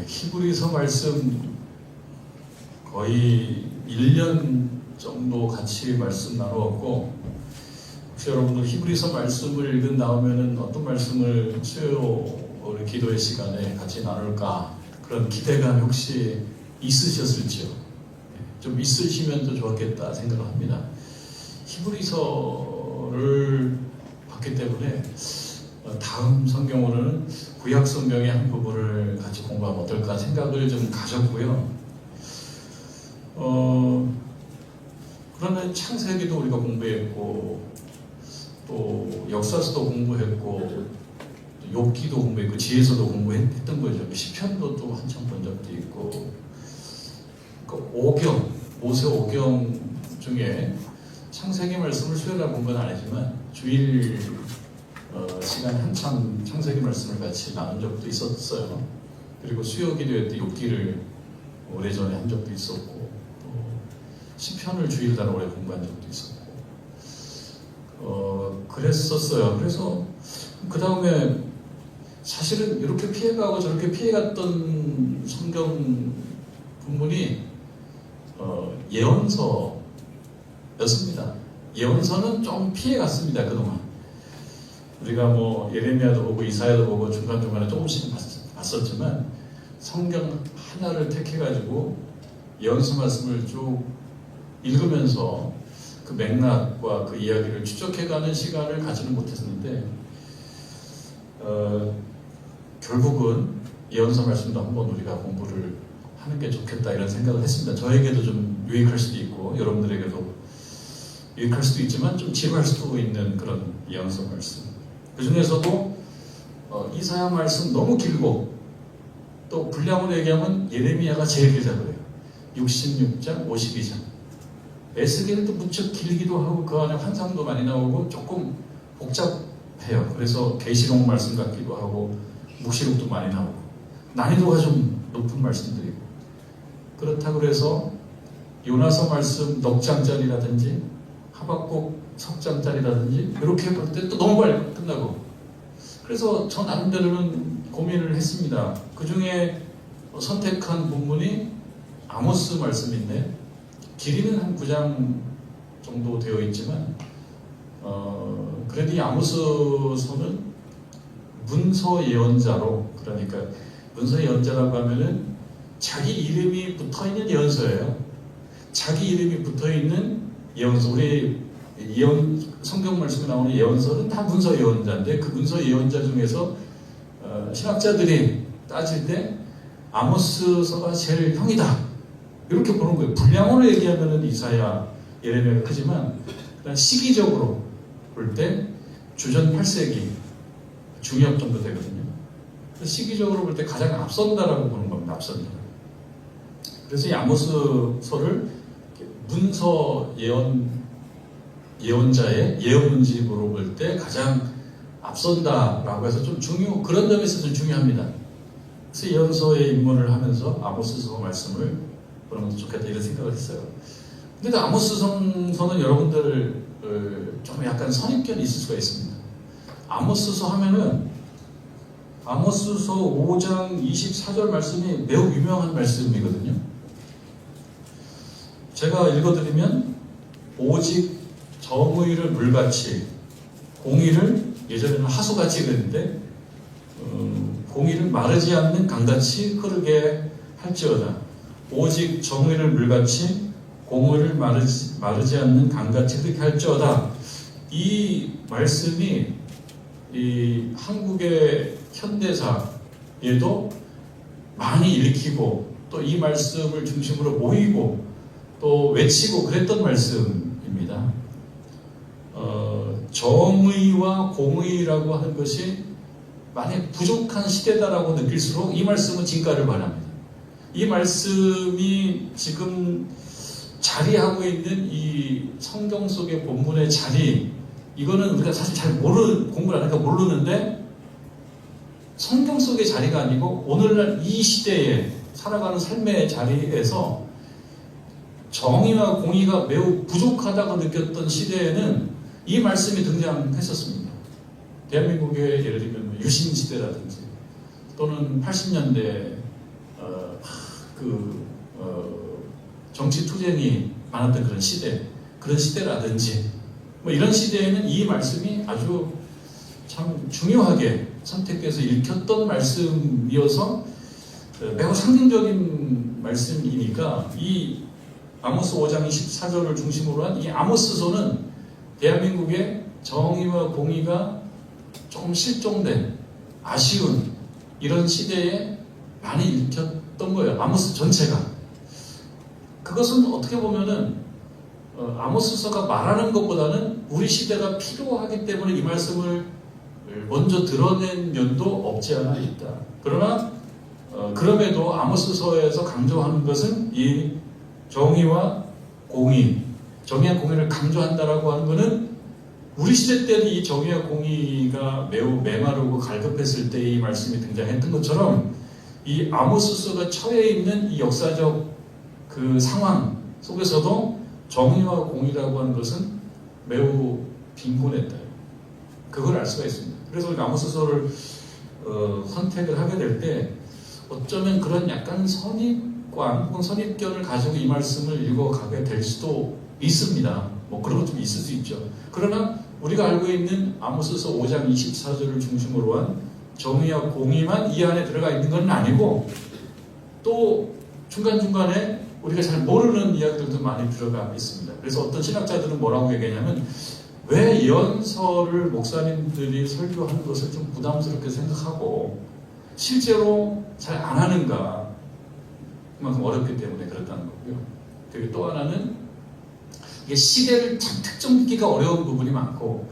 히브리서 말씀 거의 1년 정도 같이 말씀 나누었고, 혹시 여러분들 히브리서 말씀을 읽은 다음에는 어떤 말씀을 수요 우리 기도의 시간에 같이 나눌까, 그런 기대감이 혹시 있으셨을지요? 좀 있으시면 더 좋았겠다 생각을 합니다. 히브리서를 봤기 때문에 다음 성경으로는 구약 성경의 한 부분을 같이 공부하면 어떨까 생각을 좀 가졌고요. 그러면 창세기도 우리가 공부했고, 또 역사서도 공부했고, 욥기도 공부했고, 지혜서도 공부했던 거죠. 시편도 또 한참 본 적도 있고, 오경, 모세 오경 중에 창세기 말씀을 수요일날 본 건 아니지만 주일 시간 한참 창세기 말씀을 같이 나눈 적도 있었어요. 그리고 수요 기도회 때 욥기를 오래전에 한 적도 있었고, 또 시편을 주일날 오래 공부한 적도 있었고, 그랬었어요. 그래서 그 다음에 사실은 이렇게 피해가고 저렇게 피해갔던 성경 본문이 예언서였습니다. 예언서는 좀 피해갔습니다. 그동안 우리가 뭐 예레미야도 보고 이사야도 보고 중간중간에 조금씩 봤었지만, 성경 하나를 택해가지고 예언서 말씀을 쭉 읽으면서 그 맥락과 그 이야기를 추적해가는 시간을 가지는 못했는데, 결국은 예언서 말씀도 한번 우리가 공부를 하는 게 좋겠다 이런 생각을 했습니다. 저에게도 좀 유익할 수도 있고 여러분들에게도 유익할 수도 있지만 좀 지루할 수도 있는 그런 예언서 말씀. 그 중에서도 이사야 말씀 너무 길고, 또 분량으로 얘기하면 예레미야가 제일 길다고 그래요. 66장, 52장. 에스겔도 무척 길기도 하고 그 안에 환상도 많이 나오고 조금 복잡해요. 그래서 계시록 말씀 같기도 하고 묵시록도 많이 나오고 난이도가 좀 높은 말씀들이고, 그렇다고 해서 요나서 말씀 넉 장짜리라든지 하박국 석 장짜리라든지 이렇게 볼 때 또 너무 빨리 끝나고, 그래서 저 나름대로는 고민을 했습니다. 그 중에 선택한 본문이 아모스 말씀인데, 길이는 한 9장 정도 되어 있지만 그래도 이 아모스서는 문서 예언자로, 그러니까 문서 예언자라고 하면은 자기 이름이 붙어있는 예언서예요. 자기 이름이 붙어있는 예언서. 우리 성경 말씀에 나오는 예언서는 다 문서 예언자인데, 그 문서 예언자 중에서 신학자들이 따질 때 아모스서가 제일 형이다 이렇게 보는 거예요. 분량으로 얘기하면 이사야, 예레미야가 크지만 시기적으로 볼 때 주전 8세기 중엽 정도 되거든요. 시기적으로 볼 때 가장 앞선다라고 보는 겁니다. 앞선다. 그래서 이 아모스서를 문서 예언자의 예언 문집으로 볼 때 가장 앞선다라고 해서 좀 그런 점에 있어서 좀 중요합니다. 그래서 예언서의 입문을 하면서 아모스서 말씀을 보는 것도 좋겠다 이런 생각을 했어요. 근데 아모스서는 여러분들 좀 약간 선입견이 있을 수가 있습니다. 아모스서 하면은 아모스서 5장 24절 말씀이 매우 유명한 말씀이거든요. 제가 읽어드리면, 오직 정의를 물같이 공의를, 예전에는 하수같이 그랬는데 공의를 마르지 않는 강같이 흐르게 할지어다. 오직 정의를 물같이 공의를 마르지 않는 강같이 흐르게 할지어다. 이 말씀이 이 한국의 현대사에도 많이 읽히고, 또 이 말씀을 중심으로 모이고 또 외치고 그랬던 말씀입니다. 정의와 공의라고 하는 것이 만약 부족한 시대다라고 느낄수록 이 말씀은 진가를 발합니다. 이 말씀이 지금 자리하고 있는 이 성경 속의 본문의 자리, 이거는 우리가 사실 잘 공부를 안 하니까 모르는데, 성경 속의 자리가 아니고 오늘날 이 시대에 살아가는 삶의 자리에서 정의와 공의가 매우 부족하다고 느꼈던 시대에는 이 말씀이 등장했었습니다. 대한민국의 예를 들면 유신시대라든지 또는 80년대 어, 정치 투쟁이 많았던 그런 시대라든지 뭐 이런 시대에는 이 말씀이 아주 참 중요하게 선택돼서 읽혔던 말씀이어서 매우 상징적인 말씀이니까 이 아모스 5장 24절을 중심으로 한 이 아모스서는 대한민국의 정의와 공의가 조금 실종된 아쉬운 이런 시대에 많이 읽혔던 거예요. 아모스 전체가. 그것은 어떻게 보면은 아모스서가 말하는 것보다는 우리 시대가 필요하기 때문에 이 말씀을 먼저 드러낸 면도 없지 않아 있다. 그러나 그럼에도 아모스서에서 강조하는 것은 이 정의와 공의, 정의와 공의를 강조한다라고 하는 것은 우리 시대 때는 이 정의와 공의가 매우 메마르고 갈급했을 때 이 말씀이 등장했던 것처럼 이 아모스서가 처해 있는 이 역사적 그 상황 속에서도 정의와 공의라고 하는 것은 매우 빈곤했다. 그걸 알 수가 있습니다. 그래서 우리가 아모스서를 선택을 하게 될 때 어쩌면 그런 약간 선입관 혹은 선입견을 가지고 이 말씀을 읽어가게 될 수도 있습니다. 뭐 그런 것 좀 있을 수 있죠. 그러나 우리가 알고 있는 아모스서 5장 24절을 중심으로 한 정의와 공의만 이 안에 들어가 있는 건 아니고 또 중간중간에 우리가 잘 모르는 이야기들도 많이 들어가 있습니다. 그래서 어떤 신학자들은 뭐라고 얘기하냐면 왜 예언서를 목사님들이 설교하는 것을 좀 부담스럽게 생각하고 실제로 잘 안 하는가, 그만큼 어렵기 때문에 그렇다는 거고요. 그리고 또 하나는 이게 시대를 참 특정짓기가 어려운 부분이 많고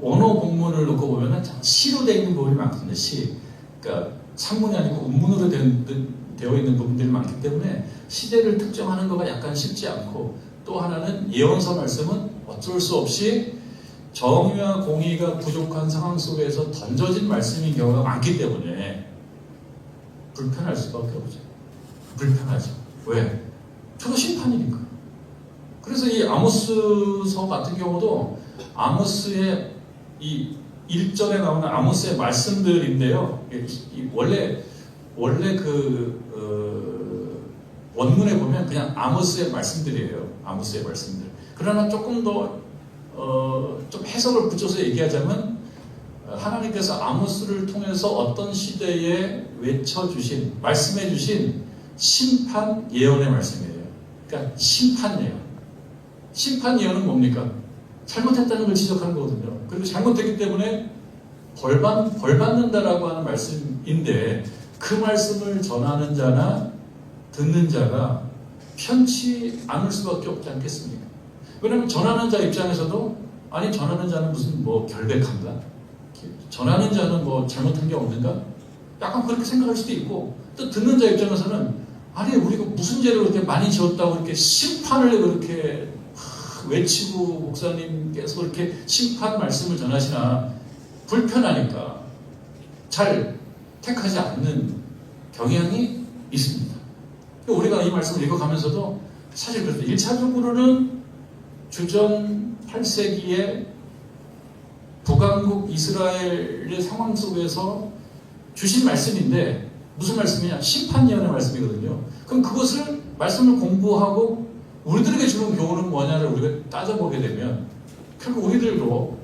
언어 본문을 놓고 보면 참 시로 되어 있는 부분이 많거든요. 시. 그러니까 산문이 아니고 운문으로 되어 있는 부분들이 많기 때문에 시대를 특정하는 거가 약간 쉽지 않고 또 하나는 예언서 말씀은 어쩔 수 없이 정의와 공의가 부족한 상황 속에서 던져진 말씀인 경우가 많기 때문에 불편할 수밖에 없죠. 불편하죠. 왜? 저도 심판이니까. 그래서 이 아모스서 같은 경우도 아모스의 이 1절에 나오는 아모스의 말씀들인데요. 원래 원문에 보면 그냥 아모스의 말씀들이에요. 아모스의 말씀들. 그러나 조금 더 좀 해석을 붙여서 얘기하자면 하나님께서 아모스를 통해서 어떤 시대에 외쳐주신, 말씀해주신 심판 예언의 말씀이에요. 그러니까 심판 예언. 심판 예언은 뭡니까? 잘못했다는 걸 지적하는 거거든요. 그리고 잘못했기 때문에 벌 받는다라고 하는 말씀인데 그 말씀을 전하는 자나 듣는 자가 편치 않을 수밖에 없지 않겠습니까? 왜냐하면 전하는 자 입장에서도 아니 전하는 자는 무슨 뭐 결백한가? 전하는 자는 뭐 잘못한 게 없는가? 약간 그렇게 생각할 수도 있고 또 듣는 자 입장에서는 아니 우리가 무슨 죄를 그렇게 많이 지었다고 이렇게 심판을 그렇게 외치고 목사님께서 그렇게 심판 말씀을 전하시나 불편하니까 잘 택하지 않는 경향이 있습니다. 우리가 이 말씀을 읽어가면서도 사실 그래서 1차적으로는 주전 8세기에 북왕국 이스라엘의 상황 속에서 주신 말씀인데 무슨 말씀이냐? 심판 예언의 말씀이거든요. 그럼 그것을 말씀을 공부하고 우리들에게 주는 교훈은 뭐냐를 우리가 따져보게 되면 결국 우리들도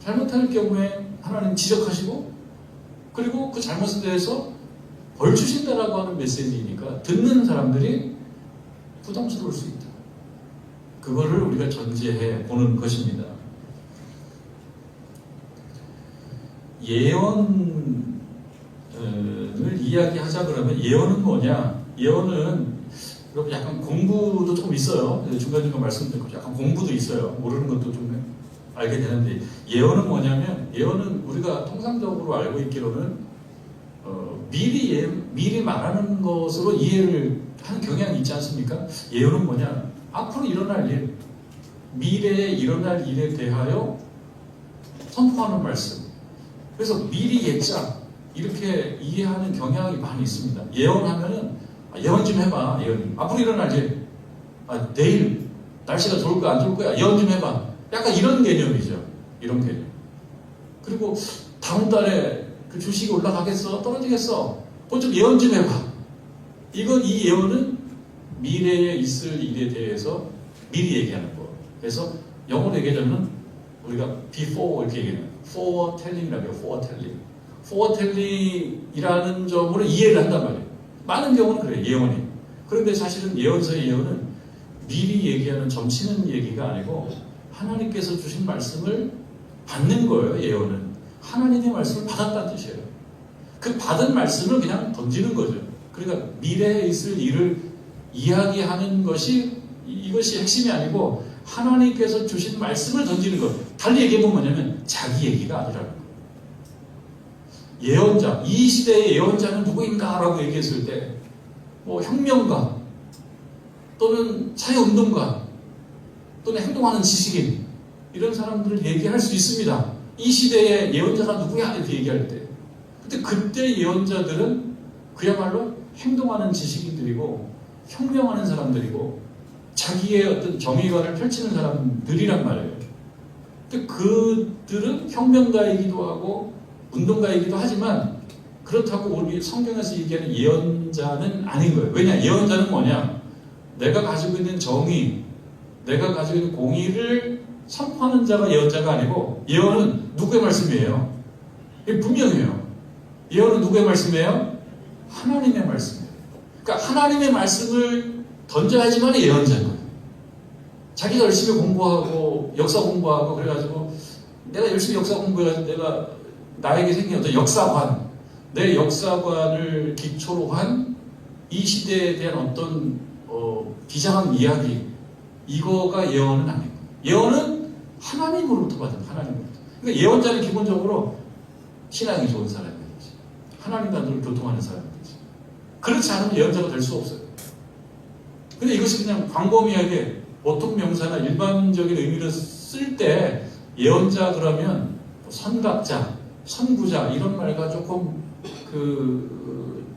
잘못할 경우에 하나님 지적하시고 그리고 그 잘못에 대해서 벌 주신다라고 하는 메시지이니까 듣는 사람들이 부담스러울 수 있다. 그거를 우리가 전제해 보는 것입니다. 예언을 이야기하자 그러면 예언은 뭐냐? 예언은 여러분 약간 공부도 조금 있어요. 중간중간 말씀드리고 약간 공부도 있어요. 모르는 것도 좀 알게 되는데 예언은 뭐냐면 예언은 우리가 통상적으로 알고 있기로는 미리 말하는 것으로 이해를 하는 경향이 있지 않습니까? 예언은 뭐냐? 앞으로 일어날 일, 미래에 일어날 일에 대하여 선포하는 말씀. 그래서 미리 예자 이렇게 이해하는 경향이 많이 있습니다. 예언하면은 예언 좀 해봐. 예언. 앞으로 일어날 일. 내일 날씨가 좋을 거야 안 좋을 거야. 예언 좀 해봐. 약간 이런 개념이죠. 이런 개념. 그리고 다음 달에 그 주식이 올라가겠어? 떨어지겠어? 좀 예언 좀 해봐. 이 예언은 미래에 있을 일에 대해서 미리 얘기하는 거. 그래서 영어로 얘기하자면 우리가 before 이렇게 얘기해요. foretelling이라고 해요. foretelling. foretelling이라는 점으로 이해를 한단 말이에요. 많은 경우는 그래요. 예언이. 그런데 사실은 예언서의 예언은 미리 얘기하는 점치는 얘기가 아니고 하나님께서 주신 말씀을 받는 거예요. 예언은. 하나님의 말씀을 받았다는 뜻이에요. 그 받은 말씀을 그냥 던지는 거죠. 그러니까 미래에 있을 일을 이야기하는 것이 이것이 핵심이 아니고 하나님께서 주신 말씀을 던지는 것. 달리 얘기하면 뭐냐면 자기 얘기가 아니라는 거예요. 예언자, 이 시대의 예언자는 누구인가? 라고 얘기했을 때 뭐 혁명가 또는 사회운동가 또는 행동하는 지식인 이런 사람들을 얘기할 수 있습니다. 이 시대의 예언자가 누구야? 이렇게 얘기할 때. 근데 그때 예언자들은 그야말로 행동하는 지식인들이고 혁명하는 사람들이고 자기의 어떤 정의관을 펼치는 사람들이란 말이에요. 근데 그들은 혁명가이기도 하고 운동가이기도 하지만 그렇다고 우리 성경에서 얘기하는 예언자는 아닌 거예요. 왜냐? 예언자는 뭐냐? 내가 가지고 있는 정의, 내가 가지고 있는 공의를 선포하는 자가 예언자가 아니고 예언은 누구의 말씀이에요? 이게 분명해요. 예언은 누구의 말씀이에요? 하나님의 말씀이에요. 그러니까 하나님의 말씀을 던져야지만 예언자인 거예요. 자기가 열심히 공부하고 역사 공부하고 그래가지고 내가 열심히 역사 공부해가지고 내가 나에게 생긴 어떤 역사관, 내 역사관을 기초로 한 이 시대에 대한 어떤 비장한 이야기, 이거가 예언은 아니고 예언은 하나님으로부터 받은 하나님으로부터. 그러니까 예언자는 기본적으로 신앙이 좋은 사람이지, 하나님과 늘 교통하는 사람이지. 그렇지 않으면 예언자가 될 수 없어요. 근데 이것이 그냥 광범위하게 보통 명사나 일반적인 의미로 쓸 때 예언자 그러면 선각자, 선구자 이런 말과 조금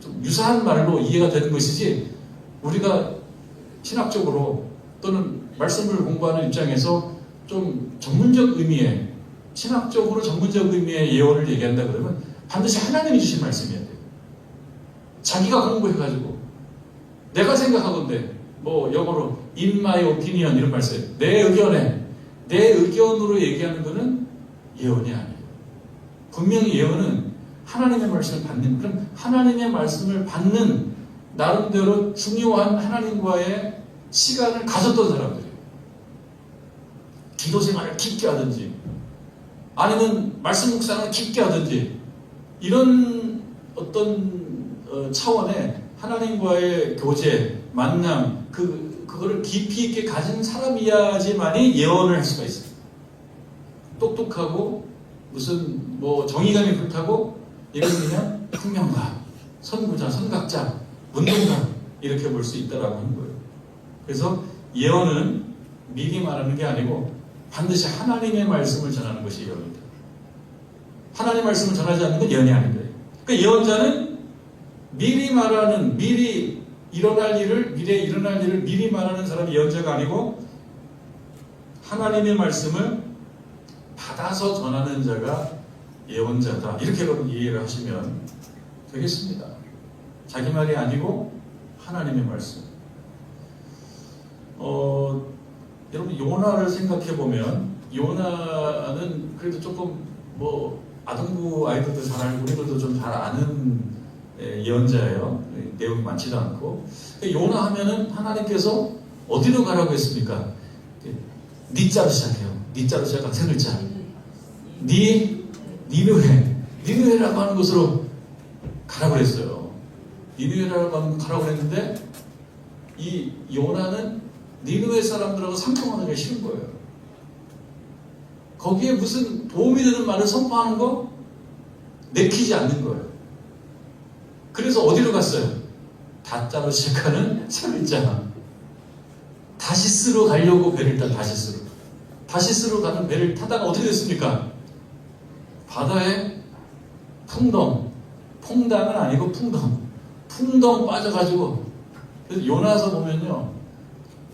좀 유사한 말로 이해가 되는 것이지, 우리가 신학적으로 또는 말씀을 공부하는 입장에서 좀 전문적 의미의, 신학적으로 전문적 의미의 예언을 얘기한다 그러면 반드시 하나님이 주신 말씀이어야 돼요. 자기가 공부해가지고 내가 생각하건대 뭐 영어로 in my opinion 이런 말씀, 내 의견으로 얘기하는 것은 예언이 아니에요. 분명히 예언은 하나님의 말씀을 받는, 그럼 하나님의 말씀을 받는 나름대로 중요한 하나님과의 시간을 가졌던 사람들이에요. 기도 생활을 깊게 하든지 아니면 말씀 묵상을 깊게 하든지 이런 어떤 차원의 하나님과의 교제, 만남, 그거를 깊이 있게 가진 사람이야지만이 예언을 할 수가 있어요. 똑똑하고 무슨 뭐 정의감이 불타고 이런 그냥 혁명가, 선구자, 선각자, 운동가 이렇게 볼 수 있다라고 하는 거예요. 그래서 예언은 미리 말하는 게 아니고 반드시 하나님의 말씀을 전하는 것이 예언입니다. 하나님의 말씀을 전하지 않는 건 예언이 아닌 거예요. 그러니까 예언자는 미리 말하는, 미래에 일어날 일을 미리 말하는 사람이 예언자가 아니고 하나님의 말씀을 받아서 전하는 자가 예언자다. 이렇게 여러분 이해를 하시면 되겠습니다. 자기 말이 아니고 하나님의 말씀. 여러분 요나를 생각해 보면 요나는 그래도 조금 뭐 아동부 아이들도 잘 알고 우리들도 좀 잘 아는 예언자예요. 내용이 많지도 않고. 요나 하면은 하나님께서 어디로 가라고 했습니까? 니자로 시작해요. 니자로 시작한 세 글자. 니느웨라고 하는 곳으로 가라고 그랬어요. 니느웨라고 하는 곳 가라고 그랬는데 이 요나는 니느웨 사람들하고 상통하는 게 싫은 거예요. 거기에 무슨 도움이 되는 말을 선포하는 거 내키지 않는 거예요. 그래서 어디로 갔어요? 다자로 시작하는 세 글자. 다시스로 가려고 배를 탄 다시스로 가는 배를 타다가 어떻게 됐습니까? 바다에 풍당은 아니고 풍덩 빠져가지고. 그래서 요나서 보면요,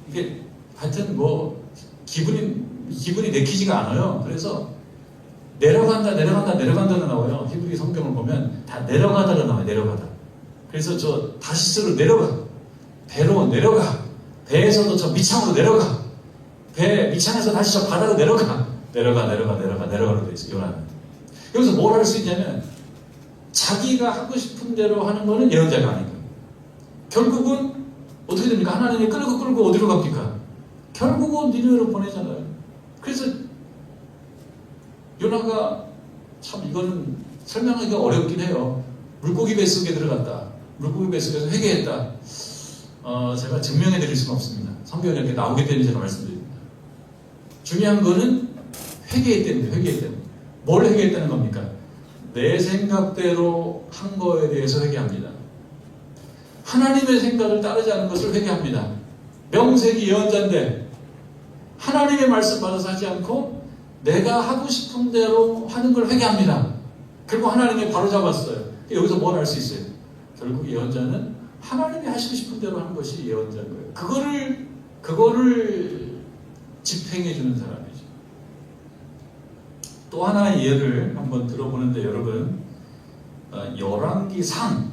이게 하여튼 뭐 기분이 내키지가 않아요. 그래서 내려간다가 나와요. 히브리 성경을 보면 다 내려가다가 나와요. 내려가다. 그래서 저 다시스로 내려가. 배로 내려가. 배에서도 저 미창으로 내려가. 배 미창에서 다시 저 바다로 내려가로 돼 있어요. 요나는. 여기서 뭘 할 수 있냐면 자기가 하고 싶은 대로 하는 거는 예언자가 아니고 결국은 어떻게 됩니까? 하나님이 끌고 어디로 갑니까? 결국은 니느웨로 보내잖아요. 그래서 요나가 참 이거는 설명하기가 어렵긴 해요. 물고기 뱃속에 들어갔다. 물고기 뱃속에서 회개했다. 제가 증명해 드릴 수는 없습니다. 성경에 이렇게 나오기 때문에 제가 말씀드립니다. 중요한 거는 회개했다는 뭘 회개했다는 겁니까? 내 생각대로 한 거에 대해서 회개합니다. 하나님의 생각을 따르지 않은 것을 회개합니다. 명색이 예언자인데 하나님의 말씀 받아서 하지 않고 내가 하고 싶은 대로 하는 걸 회개합니다. 결국 하나님이 바로잡았어요. 여기서 뭘 알 수 있어요? 결국 예언자는 하나님이 하시고 싶은 대로 하는 것이 예언자인 거예요. 그거를 집행해 주는 사람이죠. 또 하나의 예를 한번 들어보는데 여러분 열왕기상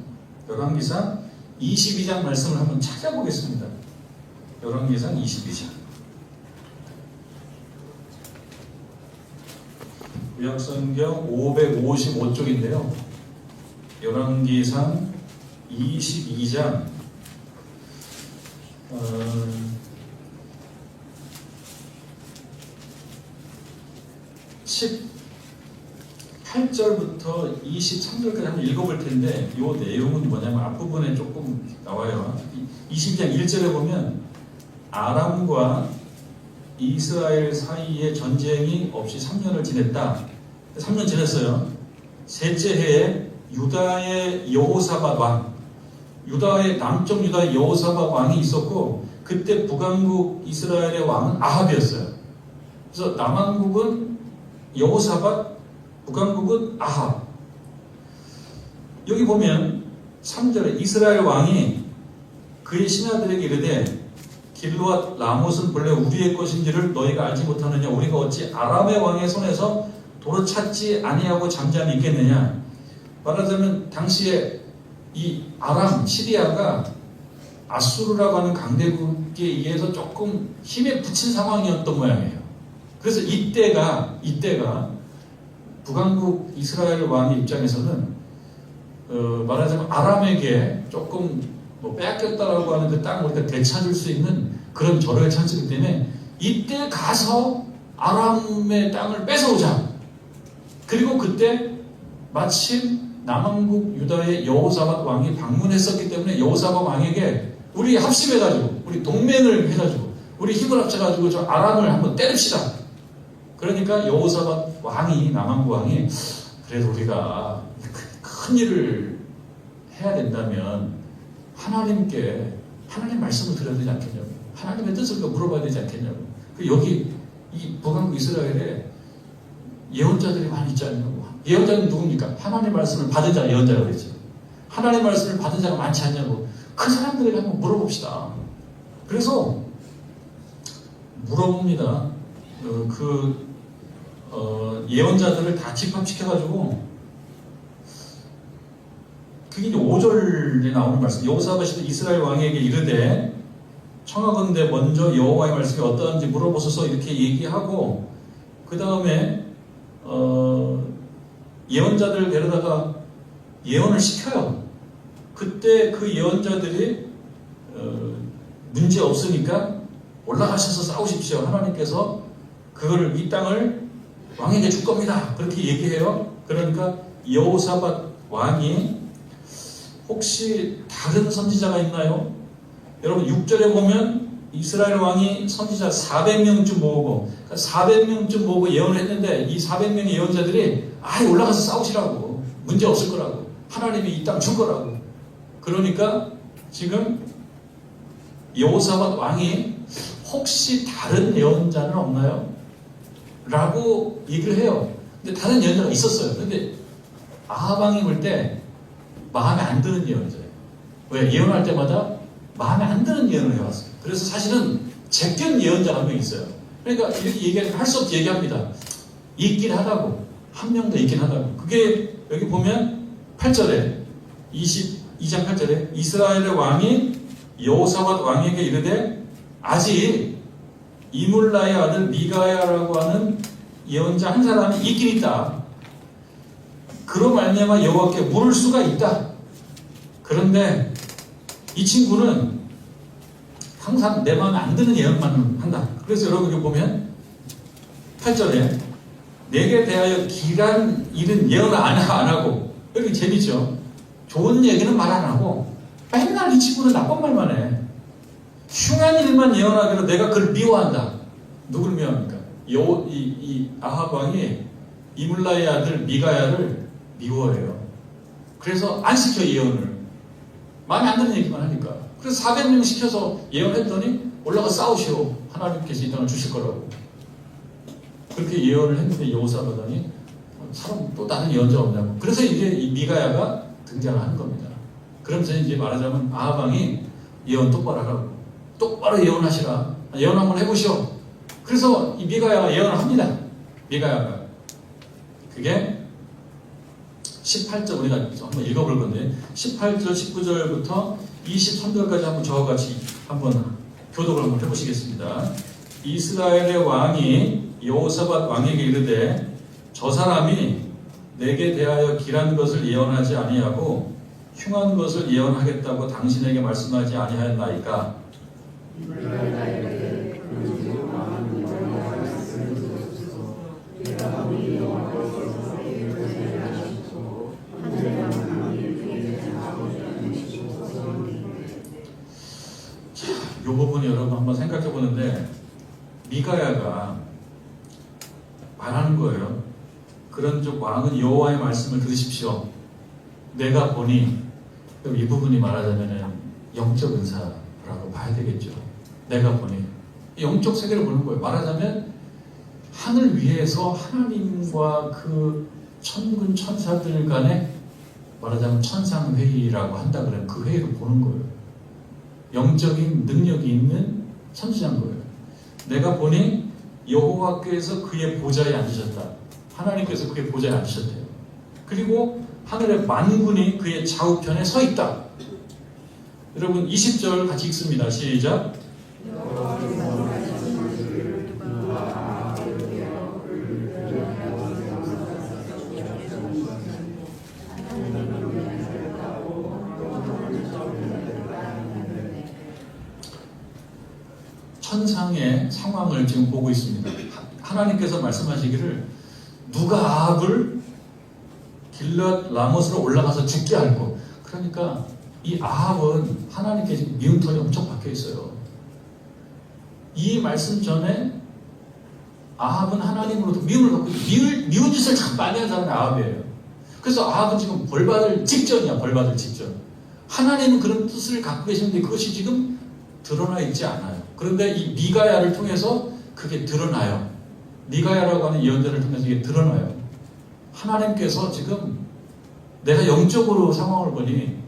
22장 말씀을 한번 찾아보겠습니다. 열왕기상 22장 구약성경 555쪽인데요. 열왕기상 22장 18절부터 23절까지 한번 읽어볼 텐데 이 내용은 뭐냐면 앞부분에 조금 나와요. 22장 1절에 보면 아람과 이스라엘 사이에 전쟁이 없이 3년을 지냈다. 3년 지냈어요. 셋째 해에 유다의 여호사밧 왕, 남쪽 유다의 여호사밧 왕이 있었고 그때 북왕국 이스라엘의 왕은 아합이었어요. 그래서 남왕국은 여호사밧, 북왕국은 아합. 여기 보면 3절에 이스라엘 왕이 그의 신하들에게 이르되 길르앗 라못은 본래 우리의 것인지를 너희가 알지 못하느냐? 우리가 어찌 아람의 왕의 손에서 도로 찾지 아니하고 잠잠히 있겠느냐? 말하자면 당시에 이 아람, 시리아가 아수르라고 하는 강대국에 의해서 조금 힘에 붙인 상황이었던 모양이에요. 그래서 이때가 북왕국 이스라엘 왕의 입장에서는 말하자면 아람에게 조금 빼앗겼다라고 하는 그 땅을 우리가 되찾을 수 있는 그런 절호의 찬스이기 때문에 이때 가서 아람의 땅을 뺏어오자. 그리고 그때 마침 남왕국 유다의 여호사밧 왕이 방문했었기 때문에 여호사밧 왕에게 우리 합심해가지고 우리 동맹을 해가지고 우리 힘을 합쳐가지고 저 아람을 한번 때립시다. 그러니까 여호사밧 왕이 남왕국 왕이 그래도 우리가 큰 일을 해야 된다면 하나님 말씀을 드려야 되지 않겠냐고. 하나님의 뜻을 물어봐야 되지 않겠냐고. 여기 이 북왕국 이스라엘에 예언자들이 많이 있지 않냐고. 예언자는 누굽니까? 하나님 말씀을 받은 자가 예언자라고 그랬죠. 하나님 말씀을 받은 자가 많지 않냐고. 그 사람들에게 한번 물어봅시다. 그래서 물어봅니다. 예언자들을 다 집합시켜가지고 그게 이제 5절에 나오는 말씀. 여호사밧이 이스라엘 왕에게 이르되 청하건대 먼저 여호와의 말씀이 어떠한지 물어보소서 이렇게 얘기하고 그 다음에 예언자들을 데려다가 예언을 시켜요. 그때 그 예언자들이 문제 없으니까 올라가셔서 싸우십시오. 하나님께서 그거를 이 땅을 왕에게 줄 겁니다. 그렇게 얘기해요. 그러니까 여호사밧 왕이 혹시 다른 선지자가 있나요? 여러분 6절에 보면 이스라엘 왕이 선지자 400명쯤 모으고 400명쯤 모으고 예언을 했는데 이 400명의 예언자들이 아예 올라가서 싸우시라고. 문제 없을 거라고. 하나님이 이 땅 줄 거라고. 그러니까 지금 여호사밧 왕이 혹시 다른 예언자는 없나요? 라고 얘기를 해요. 근데 다른 예언자가 있었어요. 근데 아합 왕이 볼 때 마음에 안 드는 예언자예요. 왜? 예언할 때마다 마음에 안 드는 예언을 해왔어요. 그래서 사실은 제껴 예언자가 한 명 있어요. 그러니까 이렇게 얘기하니까 할 수 없이 얘기합니다. 있긴 하다고. 한 명 더 있긴 하다고. 그게 여기 보면 8절에 22장 8절에 이스라엘의 왕이 여호사밧 왕에게 이르되 아직 이물라의 아들 미가야라고 하는 예언자 한 사람이 있긴 있다. 그로 말미암아 여호와께 물을 수가 있다. 그런데 이 친구는 항상 내 마음에 안 드는 예언만 한다. 그래서 여러분 여기 보면 8절에 내게 대하여 길한 일은 예언을 안 하고, 여기 재밌죠? 좋은 얘기는 말 안 하고 맨날 이 친구는 나쁜 말만 해. 흉한 일만 예언하기로 내가 그를 미워한다. 누굴 미워합니까? 이 아합 왕이 이물라의 아들 미가야를 미워해요. 그래서 안 시켜 예언을. 마음에 안 드는 얘기만 하니까. 그래서 400명 시켜서 예언했더니 올라가 싸우시오. 하나님께서 이 땅을 주실 거라고. 그렇게 예언을 했는데 여호사밧이 사람 또 다른 예언자 없냐고. 그래서 이제 이 미가야가 등장을 한 겁니다. 그러면서 이제 말하자면 아합 왕이 예언 똑바로 하라고. 똑바로 예언하시라. 예언 한번 해보시오. 그래서 이 미가야가 예언을 합니다. 미가야가. 그게 18절 우리가 한번 읽어볼 건데 18절 19절부터 23절까지 한번 저와 같이 한번 교독을 한번 해보시겠습니다. 이스라엘의 왕이 여호사밧 왕에게 이르되 저 사람이 내게 대하여 길한 것을 예언하지 아니하고 흉한 것을 예언하겠다고 당신에게 말씀하지 아니하였나이까. 이 부분 여러분 한번 생각해 보는데 미가야가 말하는 거예요. 그런 쪽 왕은 여호와의 말씀을 들으십시오. 내가 보니, 이 부분이 말하자면 영적 은사라고 봐야 되겠죠. 내가 보니 영적 세계를 보는 거예요. 말하자면 하늘 위에서 하나님과 그 천군 천사들 간에 말하자면 천상회의라고 한다 그러면 그 회의를 보는 거예요. 영적인 능력이 있는 선지자인 거예요. 내가 보니 여호와께서 그의 보좌에 앉으셨다. 하나님께서 그의 보좌에 앉으셨대요. 그리고 하늘의 만군이 그의 좌우편에 서 있다. 여러분 20절 같이 읽습니다. 시작. 천상의 상황을 지금 보고 있습니다. 하나님께서 말씀하시기를 누가 아합을 길랏 라못으로 올라가서 죽게 할고. 그러니까 이 아합은 하나님께 미운 털이 엄청 박혀 있어요. 이 말씀 전에 아합은 하나님으로부터 미움을 받고 미운 짓을 참 많이 한 사람이 아합이에요. 그래서 아합은 지금 벌받을 직전이야. 벌받을 직전. 하나님은 그런 뜻을 갖고 계시는데 그것이 지금 드러나 있지 않아요. 그런데 이 미가야를 통해서 그게 드러나요. 미가야라고 하는 예언자를 통해서 이게 드러나요. 하나님께서 지금 내가 영적으로 상황을 보니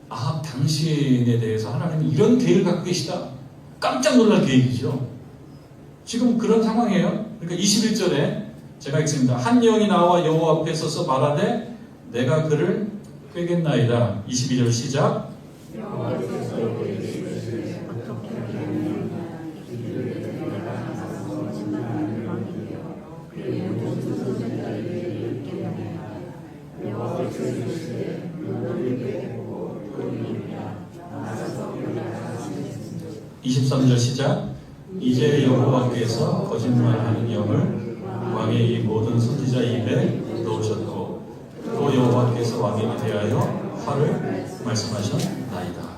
아합 당신에 대해서 하나님이 이런 계획을 갖고 계시다. 깜짝 놀랄 계획이죠. 지금 그런 상황이에요. 그러니까 21절에 제가 읽습니다. 한 영이 나와 여호와 앞에 서서 말하되 내가 그를 꾀겠나이다. 22절 시작. (23절) 시작. 이제 여호와께서 거짓말하는 영을 왕의 이 모든 선지자 입에 넣으셨고 또 여호와께서 왕에게 대하여 화를 말씀하셨나이다.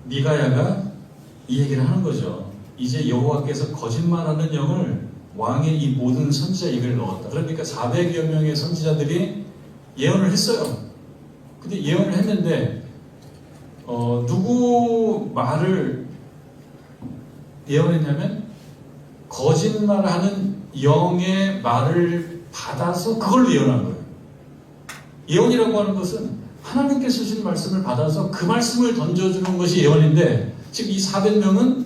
미가야가 이 얘기를 하는 거죠. 이제 여호와께서 거짓말하는 영을 왕의 이 모든 선지자 입에 넣었다. 그러니까 400여 명의 선지자들이 예언을 했어요. 근데 예언을 했는데 누구 말을 예언했냐면 거짓말하는 영의 말을 받아서 그걸로 예언한 거예요. 예언이라고 하는 것은 하나님께서 주신 말씀을 받아서 그 말씀을 던져주는 것이 예언인데 지금 이 400명은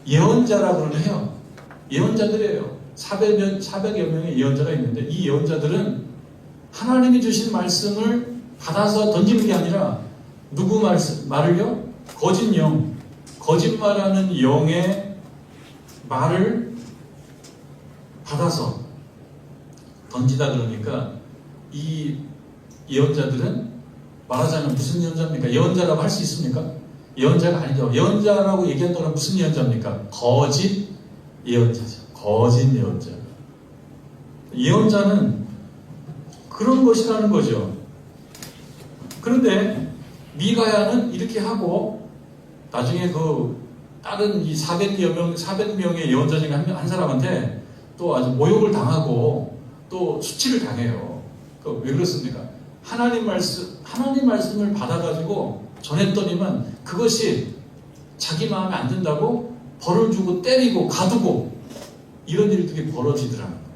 예언자라고는 해요. 예언자들이에요. 400여 명의 예언자가 있는데 이 예언자들은 하나님이 주신 말씀을 받아서 던지는 게 아니라 누구 말을요? 거짓 영, 거짓말하는 영의 말을 받아서 던지다 그러니까 이 예언자들은 말하자면 무슨 예언자입니까? 예언자라고 할 수 있습니까? 예언자가 아니죠. 예언자라고 얘기한다면 무슨 예언자입니까? 거짓 예언자죠. 거짓 예언자. 예언자는 그런 것이라는 거죠. 그런데 미가야는 이렇게 하고 나중에 그 다른 이 400명의 예언자 중에 한 사람한테 또 아주 모욕을 당하고 또 수치를 당해요. 왜 그렇습니까? 하나님 말씀을 받아가지고 전했더니만 그것이 자기 마음에 안 든다고 벌을 주고 때리고 가두고 이런 일들이 벌어지더라는 거예요.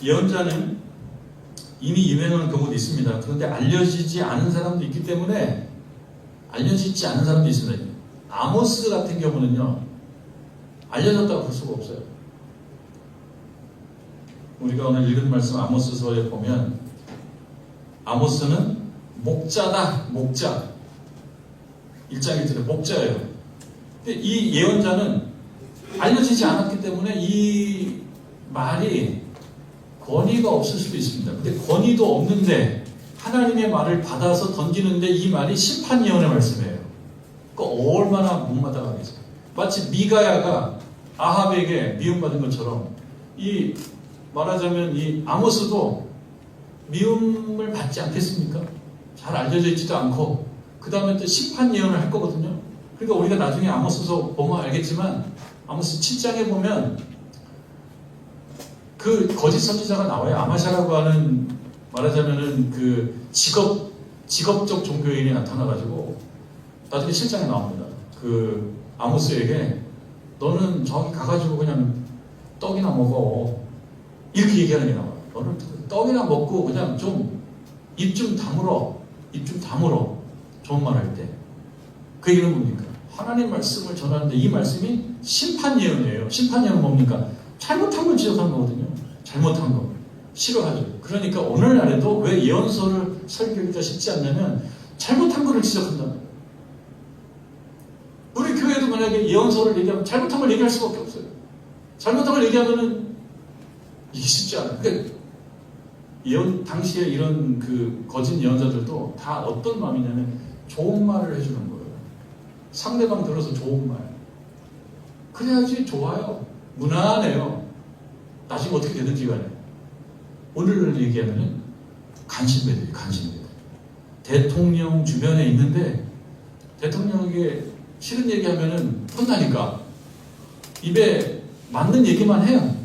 예언자는 이미 유명한 경우도 있습니다. 그런데 알려지지 않은 사람도 있기 때문에 알려지지 않은 사람도 있습니다. 아모스 같은 경우는요, 알려졌다고 볼 수가 없어요. 우리가 오늘 읽은 말씀 아모스서에 보면 아모스는 목자다, 목자. 1장 1절에 목자예요. 근데 이 예언자는 알려지지 않았기 때문에 이 말이 권위가 없을 수도 있습니다. 근데 권위도 없는데 하나님의 말을 받아서 던지는데 이 말이 심판 예언의 말씀이에요. 그러니까 얼마나 못마땅하겠어요. 마치 미가야가 아합에게 미움받은 것처럼 이 말하자면 이 아모스도 미움을 받지 않겠습니까? 잘 알려져 있지도 않고 그 다음에 또 심판 예언을 할 거거든요. 그러니까 우리가 나중에 아모스서 보면 알겠지만 아모스 7장에 보면 그 거짓 선지자가 나와요. 아마샤라고 하는 말하자면은 그 직업적 종교인이 나타나가지고 나중에 7장에 나옵니다. 그 아모스에게 너는 저기 가가지고 그냥 떡이나 먹어. 이렇게 얘기하는 게 나와요. 너는 떡이나 먹고 그냥 좀 입 좀 다물어. 입 좀 다물어. 좋은 말 할 때. 그 얘기는 뭡니까? 하나님 말씀을 전하는데 이 말씀이 심판 예언이에요. 심판 예언은 뭡니까? 잘못한 걸 지적하는 거거든요. 잘못한 거. 싫어하죠. 그러니까 오늘날에도 왜 예언서를 설교하기가 쉽지 않냐면 잘못한 거를 지적한다는 거예요. 우리 교회도 만약에 예언서를 얘기하면 잘못한 걸 얘기할 수밖에 없어요. 잘못한 걸 얘기하면은 이게 쉽지 않아요. 그러니까 당시에 이런 그 거짓 예언자들도 다 어떤 마음이냐면 좋은 말을 해주는 거예요. 상대방 들어서 좋은 말. 그래야지 좋아요. 무난해요. 나중에 어떻게 되든지 간에. 오늘날 얘기하면은 간신배들이 간신배들. 대통령 주변에 있는데 대통령에게 싫은 얘기하면은 혼나니까 입에 맞는 얘기만 해요.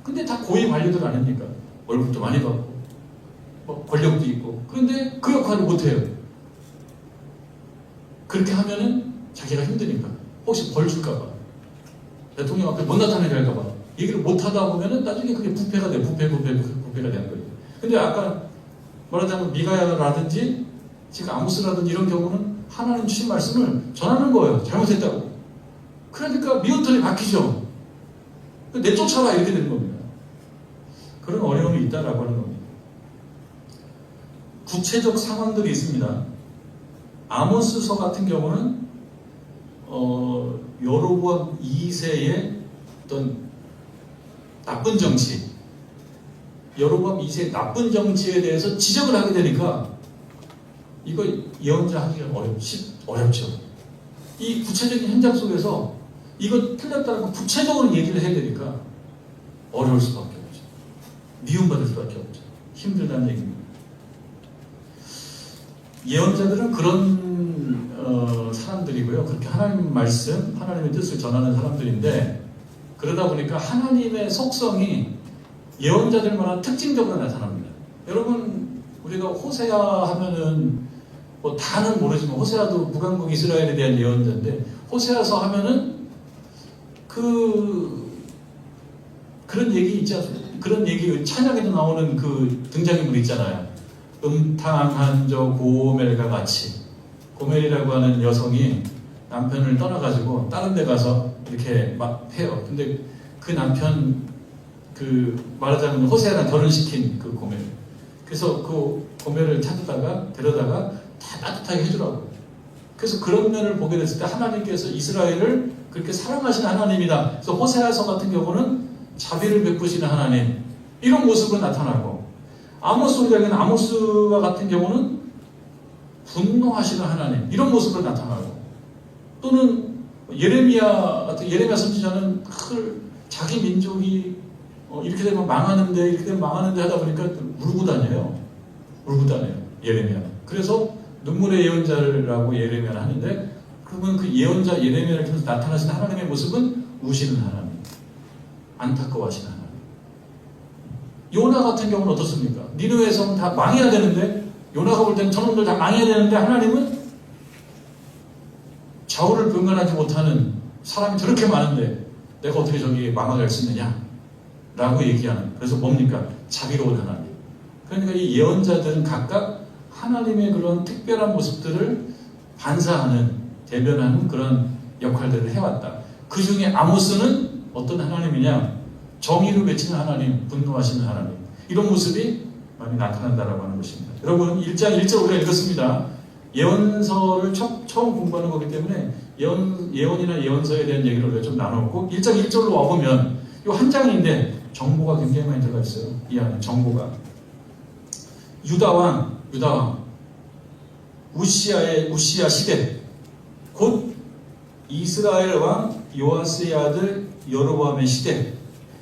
근데 다 고위 관료들 아닙니까? 월급도 많이 받고 권력도 있고 그런데 그 역할을 못해요. 그렇게 하면은 자기가 힘드니까 혹시 벌 줄까봐 대통령 앞에 못 나타나게 할까봐 얘기를 못하다 보면은 나중에 그게 부패가 돼요. 부패가 되는 거예요. 근데 아까 말하자면 미가야라든지 지금 아모스라든지 이런 경우는 하나님 주신 말씀을 전하는 거예요. 잘못했다고. 그러니까 미운털이 박히죠. 내쫓아라 이렇게 되는 겁니다. 그런 어려움이 있다라고 하는 겁니다. 구체적 상황들이 있습니다. 아모스서 같은 경우는 여로보암 2세의 어떤 나쁜 정치, 여로보암 2세의 나쁜 정치에 대해서 지적을 하게 되니까 이거 예언자 하기가 어렵죠. 이 구체적인 현장 속에서 이거 틀렸다고 구체적으로 얘기를 해야 되니까 어려울 수밖에 없죠. 미움받을 수밖에 없죠. 힘들다는 얘기입니다. 예언자들은 그런 사람들이고요. 그렇게 하나님 말씀, 하나님의 뜻을 전하는 사람들인데 그러다 보니까 하나님의 속성이 예언자들마다 특징적으로 나타납니다. 여러분 우리가 호세아 하면은 뭐 다는 모르지만 호세아도 북왕국 이스라엘에 대한 예언자인데 호세아서 하면은 그런 얘기 있지 않습니까? 그런 얘기 찬양에도 나오는 그 등장인물 있잖아요. 음탕한 저 고멜과 같이 고멜이라고 하는 여성이 남편을 떠나가지고 다른 데 가서 이렇게 막 해요. 근데 그 남편 말하자면 호세아랑 결혼시킨 그 고멜. 그래서 그 고멜을 찾다가 데려다가 다 따뜻하게 해주라고. 그래서 그런 면을 보게 됐을 때 하나님께서 이스라엘을 그렇게 사랑하시는 하나님이다. 그래서 호세아서 같은 경우는 자비를 베푸시는 하나님, 이런 모습으로 나타나고, 아모스 우리가 읽는 아모스와 같은 경우는 분노하시는 하나님, 이런 모습으로 나타나고, 또는 예레미야 같은 예레미야 선지자는 자기 민족이 이렇게 되면 망하는데 이렇게 되면 망하는데 하다 보니까 울고 다녀요. 예레미야는. 그래서 눈물의 예언자라고 예레미야를 하는데, 그러면 그 예언자 예레미야를 통해서 나타나시는 하나님의 모습은 우시는 하나님, 안타까워하시는 하나님. 요나 같은 경우는 어떻습니까? 니느웨 성은 다 망해야 되는데, 요나가 볼 때는 저놈들 다 망해야 되는데, 하나님은 좌우를 분간하지 못하는 사람이 저렇게 많은데 내가 어떻게 저기 망하게 할 수 있느냐? 라고 얘기하는. 그래서 뭡니까? 자비로운 하나님. 그러니까 이 예언자들은 각각 하나님의 그런 특별한 모습들을 반사하는, 대변하는 그런 역할들을 해왔다. 그 중에 아모스는 어떤 하나님이냐? 정의를 외치는 하나님, 분노하시는 하나님. 이런 모습이 많이 나타난다라고 하는 것입니다. 여러분, 1장 1절 우리가 읽었습니다. 예언서를 처음 공부하는 거기 때문에 예언이나 예언서에 대한 얘기를 우리가 좀 나눴고, 1장 1절로 와보면 이 한 장인데 정보가 굉장히 많이 들어가 있어요. 이 안에 정보가. 유다왕 우시야 시대, 곧 이스라엘 왕 요아스의 아들 여로보암의 시대.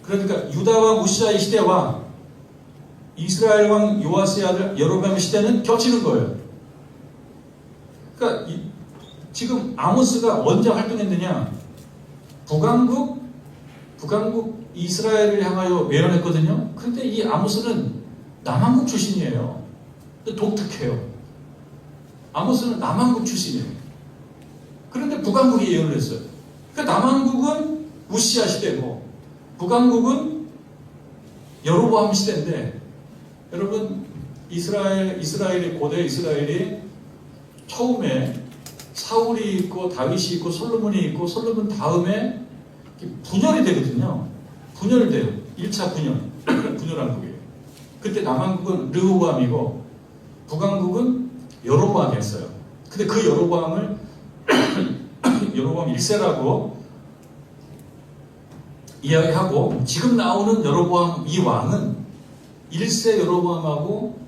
그러니까 유다왕 우시야의 시대와 이스라엘 왕 요아스의 아들 여로보암의 시대는 겹치는 거예요. 그러니까 지금 아모스가 언제 활동했느냐? 북왕국 이스라엘을 향하여 외연했거든요. 그런데 이 아모스는 남왕국 출신이에요. 독특해요. 아모스는 남왕국 출신이에요. 그런데 북왕국이 예언을 했어요. 그러니까 남왕국은 우시야 시대고 북왕국은 여로보암 시대인데, 여러분, 이스라엘이 고대 이스라엘이 처음에 사울이 있고 다윗이 있고 솔로몬이 있고, 솔로몬 다음에 분열이 되거든요. 분열돼요. 1차 분열왕국이에요. 그때 남왕국은 르호보암이고 북왕국은 여로보암이었어요. 근데 그 여로보암을 여로보암 1세라고 이야기하고, 지금 나오는 여로보암 이 왕은 1세 여로보암하고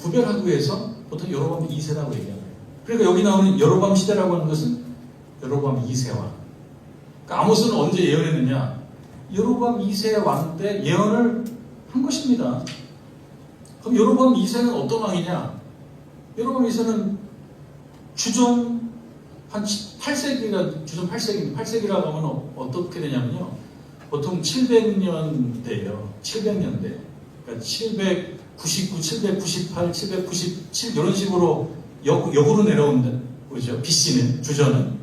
구별하기 위해서 보통 여로보암 2세라고 얘기해요. 그러니까 여기 나오는 여로보암 시대라고 하는 것은 여로보암 2세 왕. 그러니까 아모스는 언제 예언했느냐? 여로보암 2세 왕 때 예언을 한 것입니다. 그럼 여로보암 2세는 어떤 왕이냐? 여로보암 2세는 주전 한 8세기가, 주전 8세기라고 하면 어떻게 되냐면요. 보통 700년대예요. 700년대. 그러니까 799, 798, 797 이런 식으로 역으로 내려온다. 그죠? BC는, 주전은.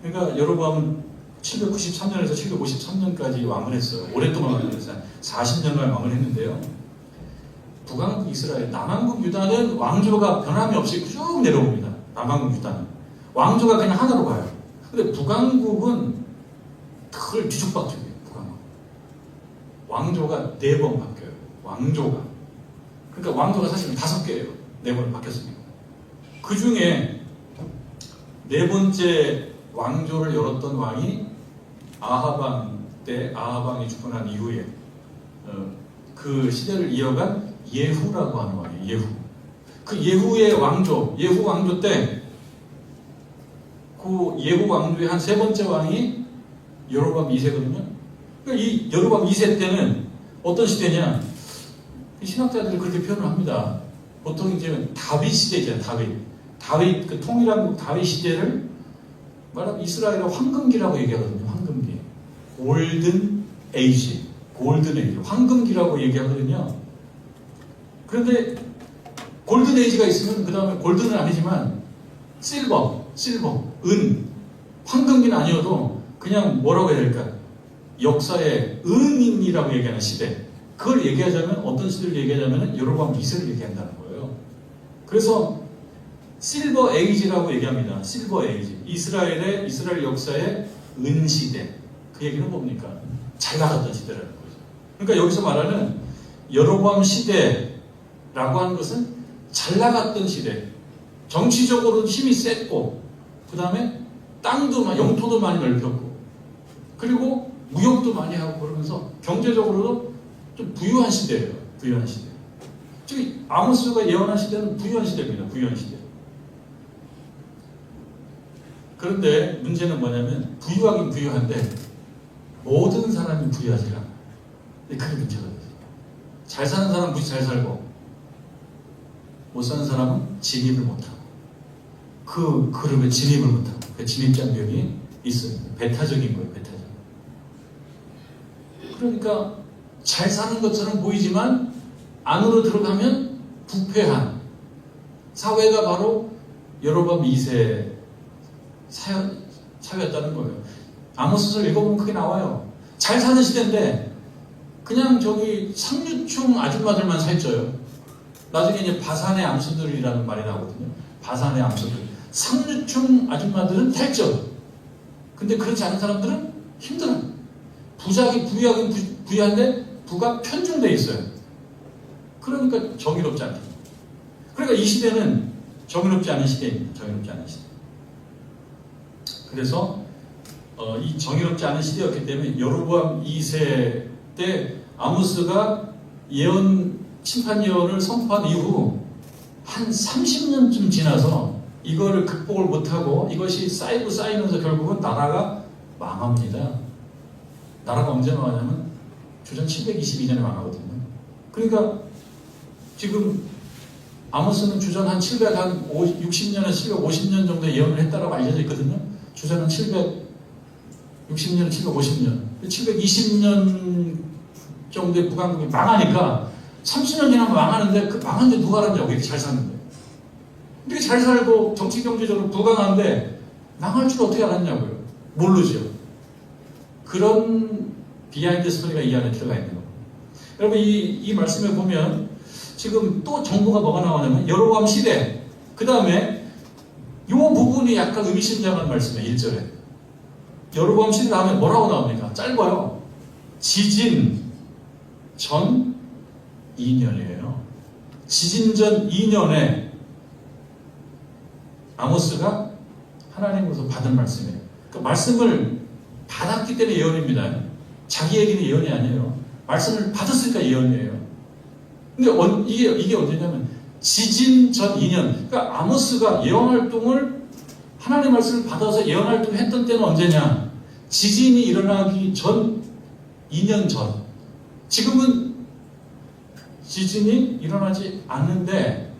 그러니까 여로보암은 793년에서 753년까지 왕을 했어요. 오랫동안 왕을 했어요. 40년간 왕을 했는데요. 북왕국 이스라엘, 남왕국 유다는 왕조가 변함이 없이 쭉 내려옵니다. 남왕국 유다는. 왕조가 그냥 하나로 가요. 근데 북왕국은 그걸 뒤죽박죽이에요. 북왕국. 왕조가 4번 바뀌어요. 왕조가. 그러니까 왕조가 사실은 5개예요. 4번 바뀌었습니다. 그 중에 4번째 왕조를 열었던 왕이 아하방 때, 아하방이 죽고 난 이후에 그 시대를 이어간 예후라고 하는 왕이에요. 예후. 그 예후의 왕조, 예후 왕조 때 그 예후 왕조의 한 3번째 왕이 여로보암 2세거든요. 그러니까 이 여로보암 2세 때는 어떤 시대냐? 신학자들이 그렇게 표현을 합니다. 보통 이제 다윗 시대잖아요. 다윗 그 통일한국 다윗 시대를 말하면 이스라엘의 황금기라고 얘기하거든요. 황금기. 골든 에이지. 황금기라고 얘기하거든요. 그런데 골든 에이지가 있으면 그 다음에 골든은 아니지만 실버, 은, 황금기는 아니어도 그냥 뭐라고 해야 될까? 역사의 은인이라고 얘기하는 시대. 그걸 얘기하자면, 어떤 시대를 얘기하자면 여로보암 2세를 얘기한다는 거예요. 그래서 실버 에이지라고 얘기합니다. 실버 에이지. 이스라엘 역사의 은시대. 그 얘기는 뭡니까? 잘 나갔던 시대라는 거죠. 그러니까 여기서 말하는 여로보암 시대라고 하는 것은 잘 나갔던 시대. 정치적으로 힘이 셌고, 그 다음에 땅도, 영토도 많이 넓혔고, 그리고 무역도 많이 하고 그러면서 경제적으로도 좀 부유한 시대예요. 부유한 시대. 즉 아모스가 예언한 시대는 부유한 시대입니다. 부유한 시대. 그런데 문제는 뭐냐면 부유하긴 부유한데 모든 사람이 부유하지 않아요. 근데 그게 문제가 돼요. 잘 사는 사람은 무지 잘 살고 못 사는 사람은 진입을 못하고 그 그룹에 진입을 못하고 그 진입장벽이 있어요. 배타적인 거예요. 배타적. 그러니까 잘 사는 것처럼 보이지만 안으로 들어가면 부패한 사회가 바로 여로보암 2세 사회였다는 거예요. 아모스서 읽어보면 그게 나와요. 잘 사는 시대인데 그냥 저기 상류층 아줌마들만 살쪄요. 나중에 이제 바산의 암소들이라는 말이 나오거든요. 바산의 암소들. 상류층 아줌마들은 살쪄. 근데 그렇지 않은 사람들은 힘들어. 부유하긴 부유한데 부가 편중돼 있어요. 그러니까 정의롭지 않다. 그러니까 이 시대는 정의롭지 않은 시대입니다. 정의롭지 않은 시대. 그래서 이 정의롭지 않은 시대였기 때문에 여로보암 2세 때 아모스가 심판 예언을 선포한 이후 한 30년쯤 지나서 이거를 극복을 못하고 이것이 쌓이면서 결국은 나라가 망합니다. 나라가 언제 망하냐면 주전 722년에 망하거든요. 그러니까 지금 아모스는 주전 한 760년에서 750년 정도 예언을 했다라고 알려져 있거든요. 주전 한 760년, 750년, 720년 정도의 북왕국이 망하니까 30년 지나면 망하는데 그 망한데 누가 알았냐고. 이렇게 잘 사는데 이렇게 잘 살고 정치 경제적으로 부강한데 망할 줄 어떻게 알았냐고요. 모르죠. 그런 비하인드 스토리가 이 안에 들어가 있는 겁니다. 여러분 이 말씀에 보면 지금 또 정보가 뭐가 나오냐면 여로보암 시대, 그 다음에 이 부분이 약간 의미심장한 말씀이에요. 1절에 여로보암 시대 다음에 뭐라고 나옵니까? 짧아요. 지진 전 2년이에요. 지진 전 2년에 아모스가 하나님으로서 받은 말씀이에요. 그 말씀을 받았기 때문에 예언입니다. 자기 얘기는 예언이 아니에요. 말씀을 받았으니까 예언이에요. 근데 이게 언제냐면 지진 전 2년. 그러니까 아모스가 예언 활동을 하나님 말씀을 받아서 예언 활동을 했던 때는 언제냐? 지진이 일어나기 전 2년 전. 지금은 지진이 일어나지 않는데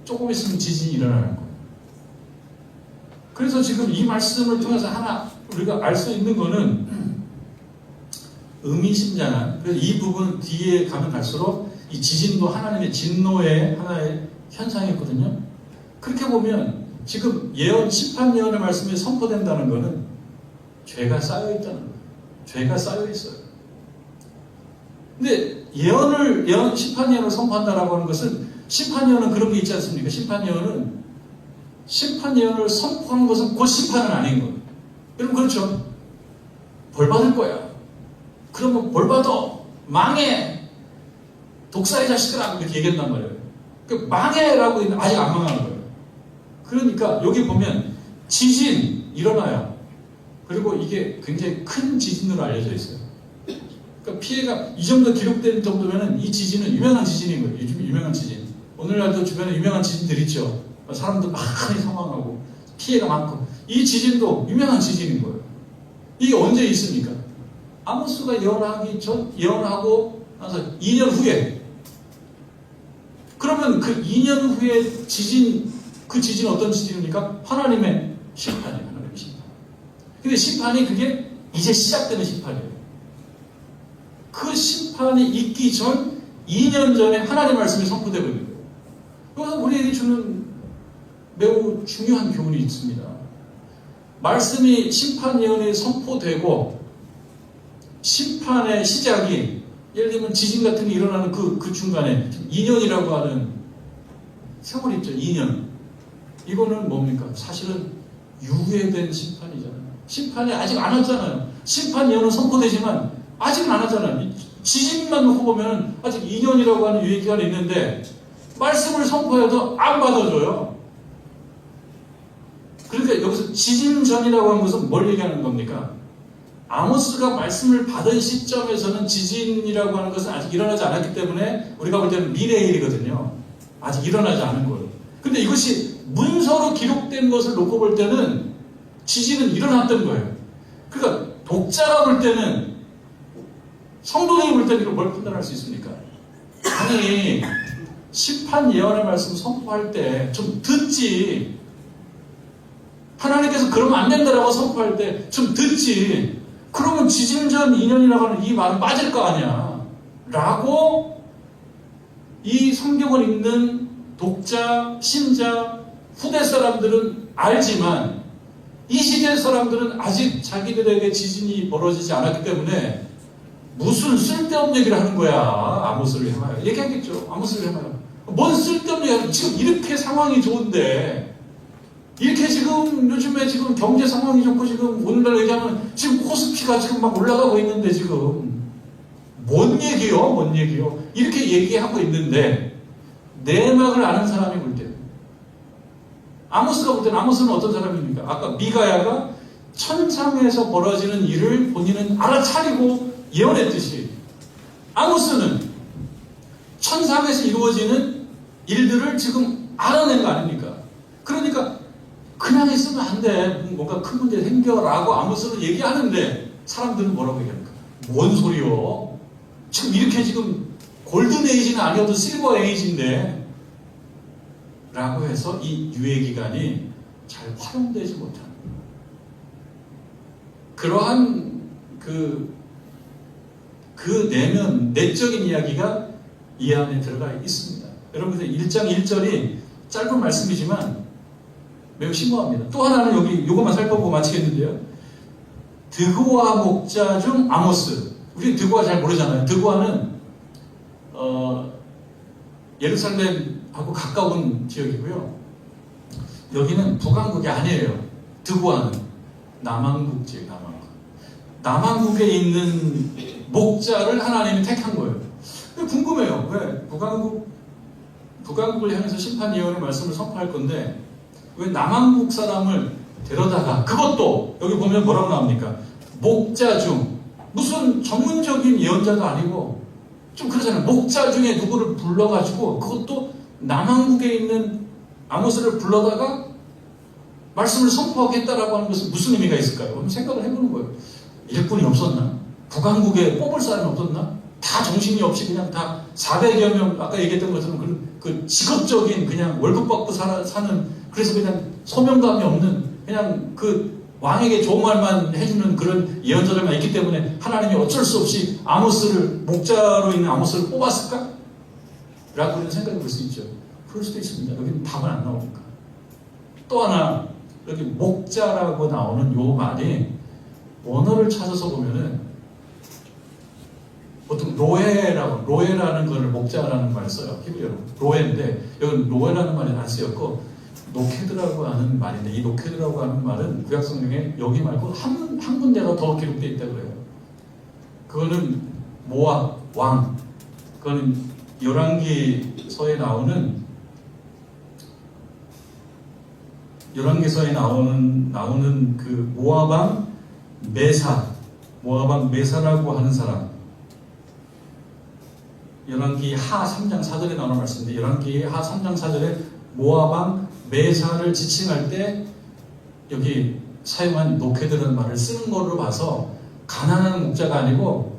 조금 있으면 지진이 일어나는 거예요. 그래서 지금 이 말씀을 통해서 하나 우리가 알 수 있는 거는 의미심장한, 그래서 이 부분 뒤에 가면 갈수록 이 지진도 하나님의 진노의 하나의 현상이었거든요. 그렇게 보면 지금 심판 예언의 말씀이 선포된다는 것은 죄가 쌓여있다는 거예요. 죄가 쌓여있어요. 근데 심판 예언을 선포한다라고 하는 것은, 심판 예언은 그런 게 있지 않습니까? 심판 예언을 선포하는 것은 곧 심판은 아닌 거예요. 여러분 그렇죠? 벌 받을 거야. 그러면 벌 받아. 망해. 독사의 자식들아. 이렇게 얘기한단 말이에요. 그 망해라고 있는데 아직 안 망하는 거예요. 그러니까 여기 보면 지진 일어나요. 그리고 이게 굉장히 큰 지진으로 알려져 있어요. 그러니까 피해가 이 정도 기록된 정도면은 이 지진은 유명한 지진인 거예요. 요즘 유명한 지진. 오늘날도 주변에 유명한 지진들 있죠. 사람들 많이 사망하고 피해가 많고, 이 지진도 유명한 지진인 거예요. 이게 언제 있습니까? 아모스가 예언하고 나서 2년 후에. 그러면 그 2년 후에 그 지진은 어떤 지진입니까? 하나님의 심판이에요. 하나님의 심판. 근데 심판이 그게 이제 시작되는 심판이에요. 그 심판이 있기 전 2년 전에 하나님의 말씀이 선포되고 있는 거예요. 그래서 우리에게 주는 매우 중요한 교훈이 있습니다. 말씀이 심판 예언이 선포되고 심판의 시작이, 예를 들면 지진 같은 게 일어나는 그 중간에 2년이라고 하는 세월이 있죠. 2년. 이거는 뭡니까? 사실은 유예된 심판이잖아요. 심판이 아직 안 왔잖아요. 심판 예언은 선포되지만 아직은 안 왔잖아요. 지진만 놓고 보면 아직 2년이라고 하는 유예기간이 있는데 말씀을 선포해도 안 받아줘요. 그러니까 여기서 지진 전이라고 하는 것은 뭘 얘기하는 겁니까? 아모스가 말씀을 받은 시점에서는 지진이라고 하는 것은 아직 일어나지 않았기 때문에 우리가 볼 때는 미래의 일이거든요. 아직 일어나지 않은 거예요. 근데 이것이 문서로 기록된 것을 놓고 볼 때는 지진은 일어났던 거예요. 그러니까 독자가 볼 때는, 성도들이 볼 때는 이걸 뭘 판단할 수 있습니까? 아니, 심판 예언의 말씀 선포할 때 좀 듣지. 하나님께서 그러면 안 된다라고 선포할 때 좀 듣지. 그러면 지진 전 2년이라고 하는 이 말은 맞을 거 아니야. 라고 이 성경을 읽는 독자, 신자, 후대 사람들은 알지만 이 시대 사람들은 아직 자기들에게 지진이 벌어지지 않았기 때문에 무슨 쓸데없는 얘기를 하는 거야. 아모스를 해봐요. 얘기하겠죠. 아모스를 해봐요. 뭔 쓸데없는 얘기야. 지금 이렇게 상황이 좋은데, 이렇게 지금 요즘에 지금 경제 상황이 좋고 지금 오늘날 얘기하면 지금 코스피가 지금 막 올라가고 있는데 지금 뭔 얘기요? 뭔 얘기요? 이렇게 얘기하고 있는데 내막을 아는 사람이 볼 때는, 아모스가 볼 때는, 아모스는 어떤 사람입니까? 아까 미가야가 천상에서 벌어지는 일을 본인은 알아차리고 예언했듯이 아모스는 천상에서 이루어지는 일들을 지금 알아낸 거 아닙니까? 그러니까 그냥 있으면 안 돼. 뭔가 큰 문제 생겨라고 아모스는 얘기하는데 사람들은 뭐라고 얘기합니까? 뭔 소리요? 지금 이렇게 지금 골든 에이지는 아니어도 실버 에이지인데 라고 해서 이 유예기간이 잘 활용되지 못하는 그러한 내적인 이야기가 이 안에 들어가 있습니다. 여러분들 1장 1절이 짧은 말씀이지만 매우 심오합니다. 또 하나는 여기 이것만 살펴보고 마치겠는데요. 드고아 목자 중 아모스. 우리는 드고아 잘 모르잖아요. 드고아는 예루살렘하고 가까운 지역이고요. 여기는 북왕국이 아니에요. 드고아는 남왕국 지역, 남왕국. 남왕국에 있는 목자를 하나님이 택한 거예요. 궁금해요. 왜 북왕국을 향해서 심판 예언의 말씀을 선포할 건데 왜 남왕국 사람을 데려다가, 그것도 여기 보면 뭐라고 나옵니까? 목자 중, 무슨 전문적인 예언자도 아니고 좀 그러잖아요. 목자 중에 누구를 불러가지고, 그것도 남왕국에 있는 아모스를 불러다가 말씀을 선포하겠다라고 하는 것은 무슨 의미가 있을까요? 그럼 생각을 해보는 거예요. 일꾼이 없었나? 북왕국에 뽑을 사람이 없었나? 다 정신이 없이 그냥 다 400여 명, 아까 얘기했던 것처럼 그 직업적인 그냥 월급 받고 사는, 그래서 그냥 소명감이 없는, 그냥 그 왕에게 좋은 말만 해주는 그런 예언자들만 있기 때문에 하나님이 어쩔 수 없이 아모스를, 목자로 있는 아모스를 뽑았을까? 라고 우리는 생각해 볼 수 있죠. 그럴 수도 있습니다. 여기는 답은 안 나오니까. 또 하나, 여기 목자라고 나오는 요 말이 원어를 찾아서 보면은 보통 로에라는 거를 목자라는 말을 써요. 히브리어로. 로에인데 여기 로에라는 말이 안 쓰였고 노케드라고 하는 말인데, 이 노케드라고 하는 말은 구약 성경에 여기 말고 한 군데가 더 기록되어 있다고 그래요. 그거는 모압 왕. 그거는 열왕기서에 나오는 그 모압 왕 메사라고 하는 사람. 열왕기 하 3장 4절에 나오는 말씀인데, 열왕기 하 3장 4절에 모압 왕 메사를 지칭할 때 여기 사용한 노케드라는 말을 쓰는 걸로 봐서 가난한 목자가 아니고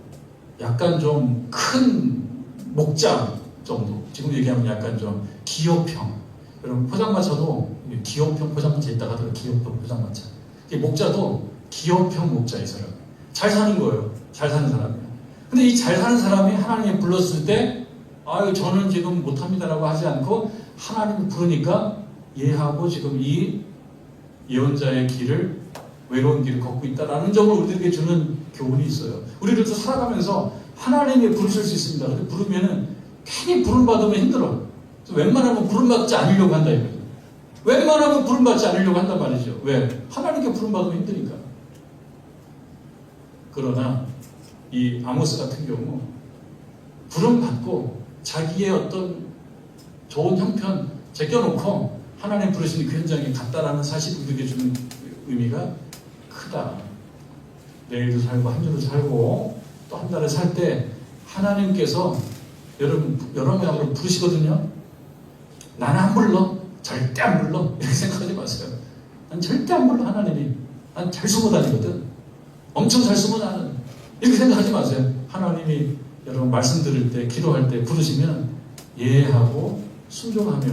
약간 좀 큰 목자 정도. 지금 얘기하면 약간 좀 기업형. 여러분 포장마차도 기업형 포장마차 있다가 하더라고요. 기업형 포장마차. 목자도 기업형 목자, 이 사람. 잘 사는 거예요. 잘 사는 사람이에요. 근데 이 잘 사는 사람이 하나님이 불렀을 때, 아유, 저는 지금 못합니다라고 하지 않고 하나님이 부르니까 얘하고 지금 이 예언자의 길을, 외로운 길을 걷고 있다라는 점을 우리들에게 주는 교훈이 있어요. 우리들도 살아가면서 하나님이 부르실 수 있습니다. 근데 부르면은 괜히 부름받으면 힘들어. 웬만하면 부름받지 않으려고 한다 이거죠. 웬만하면 부름받지 않으려고 한단 말이죠. 왜? 하나님께 부름받으면 힘드니까. 그러나 이 아모스 같은 경우 부름받고 자기의 어떤 좋은 형편 제껴놓고 하나님 부르시는 그 현장에 갔다라는 사실이 우리에게 주는 의미가 크다. 내일도 살고 한 주도 살고 또 한 달을 살 때 하나님께서 여러분 부르시거든요. 나는 안 불러. 절대 안 불러. 이렇게 생각하지 마세요. 난 절대 안 불러. 하나님이. 난 잘 숨어 다니거든. 엄청 잘 숨어 나는. 이렇게 생각하지 마세요. 하나님이 여러분 말씀 들을 때 기도할 때 부르시면 예하고 순종하며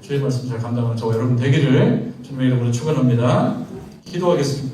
주의 말씀 잘 감당하는 저와 여러분 되기를 주님의 이름으로 축원합니다. 기도하겠습니다.